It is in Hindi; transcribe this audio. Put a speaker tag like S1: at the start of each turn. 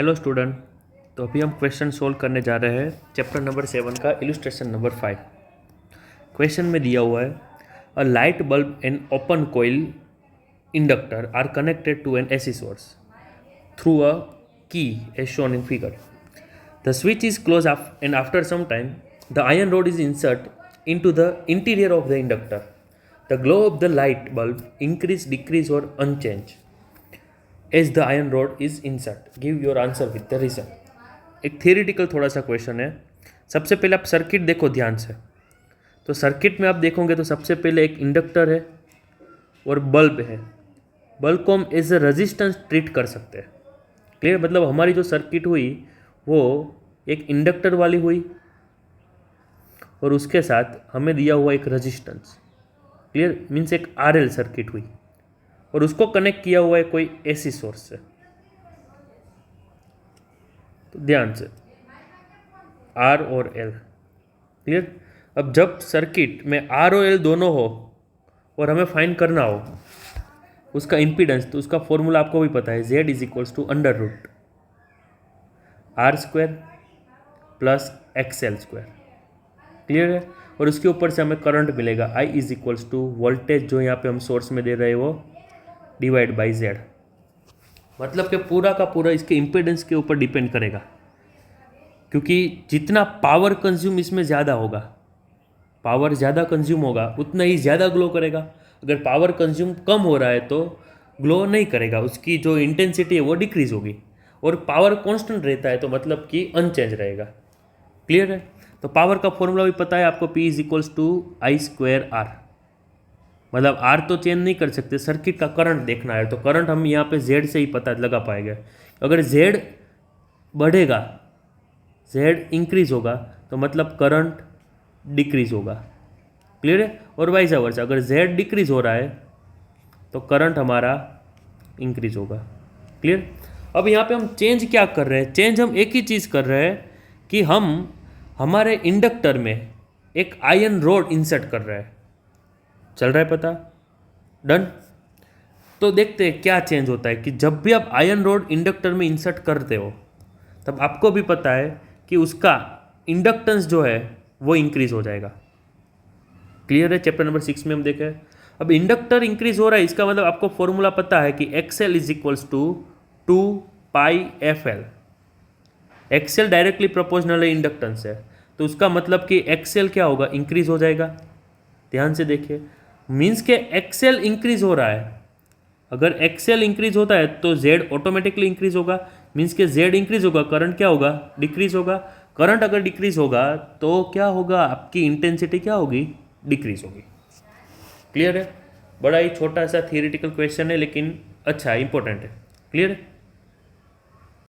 S1: Hello student. तो अभी हम क्वेश्चन सोल्व करने जा रहे हैं चैप्टर नंबर 7 का इलस्ट्रेशन नंबर 5। क्वेश्चन में दिया हुआ है a light bulb and open coil inductor are connected to an AC source through a key as shown in figure. The switch is close and after some time the iron rod is insert into the interior of the inductor. The glow of the light bulb increase, decrease or unchange as the iron rod is insert. Give your answer with the reason. एक थियोरिटिकल थोड़ा सा क्वेश्चन है। सबसे पहले आप सर्किट देखो ध्यान से। तो सर्किट में आप देखोगे तो सबसे पहले एक इंडक्टर है और बल्ब है। बल्ब को हम एज ए रेजिस्टेंस ट्रीट कर सकते हैं। क्लियर? मतलब हमारी जो सर्किट हुई वो एक इंडक्टर वाली हुई और उसके साथ हमें दिया हुआ एक रेजिस्टेंस। क्लियर? मीन्स एक आरएल सर्किट हुई और उसको कनेक्ट किया हुआ है कोई एसी सोर्स से। तो ध्यान से आर और एल। क्लियर? अब जब सर्किट में आर और एल दोनों हो और हमें फाइंड करना हो उसका इम्पीडेंस, तो उसका फॉर्मूला आपको भी पता है, Z is equals to under root R square plus XL square. Clear है? और उसके ऊपर से हमें करंट मिलेगा I is equals to voltage जो यहाँ पे हम सोर्स में दे रहे हैं वो डिवाइड बाई जेड। मतलब कि पूरा का पूरा इसके इम्पीडेंस के ऊपर डिपेंड करेगा, क्योंकि जितना पावर कंज्यूम इसमें ज़्यादा होगा, पावर ज़्यादा कंज्यूम होगा उतना ही ज़्यादा ग्लो करेगा। अगर पावर कंज्यूम कम हो रहा है तो ग्लो नहीं करेगा, उसकी जो इंटेंसिटी है वो डिक्रीज होगी। और पावर कांस्टेंट रहता है तो मतलब कि अनचेंज रहेगा। क्लियर है? तो पावर का फॉर्मूला भी पता है आपको, P is equals to I square R. मतलब आर तो चेंज नहीं कर सकते, सर्किट का करंट देखना है तो करंट हम यहाँ पे जेड से ही पता लगा पाएंगे। अगर जेड बढ़ेगा, जेड इंक्रीज होगा तो मतलब करंट डिक्रीज होगा। क्लियर है? और वाइस वर्सा, अगर जेड डिक्रीज हो रहा है तो करंट हमारा इंक्रीज होगा। क्लियर? अब यहाँ पे हम चेंज क्या कर रहे हैं? चेंज हम एक ही चीज़ कर रहे हैं कि हम हमारे इंडक्टर में एक आयरन रोड इंसर्ट कर रहे हैं। चल रहा है पता? डन। तो देखते हैं क्या चेंज होता है कि जब भी आप आयरन रोड इंडक्टर में इंसर्ट करते हो तब आपको भी पता है कि उसका इंडक्टेंस जो है वो इंक्रीज हो जाएगा। क्लियर है? चैप्टर नंबर 6 में हम देखें। अब इंडक्टर इंक्रीज हो रहा है, इसका मतलब आपको फॉर्मूला पता है कि XL is equals to 2 pi F L. XL directly proportional है इंडक्टेंस है, तो उसका मतलब कि एक्सएल क्या होगा? इंक्रीज हो जाएगा। ध्यान से देखिए, मीन्स के एक्सएल इंक्रीज हो रहा है। अगर एक्सएल इंक्रीज होता है तो जेड ऑटोमेटिकली इंक्रीज होगा। मीन्स के जेड इंक्रीज होगा, करंट क्या होगा? डिक्रीज होगा। करंट अगर डिक्रीज होगा तो क्या होगा? आपकी इंटेंसिटी क्या होगी? डिक्रीज होगी। क्लियर है? बड़ा ही छोटा सा थियोरिटिकल क्वेश्चन है लेकिन अच्छा इंपॉर्टेंट है। क्लियर है?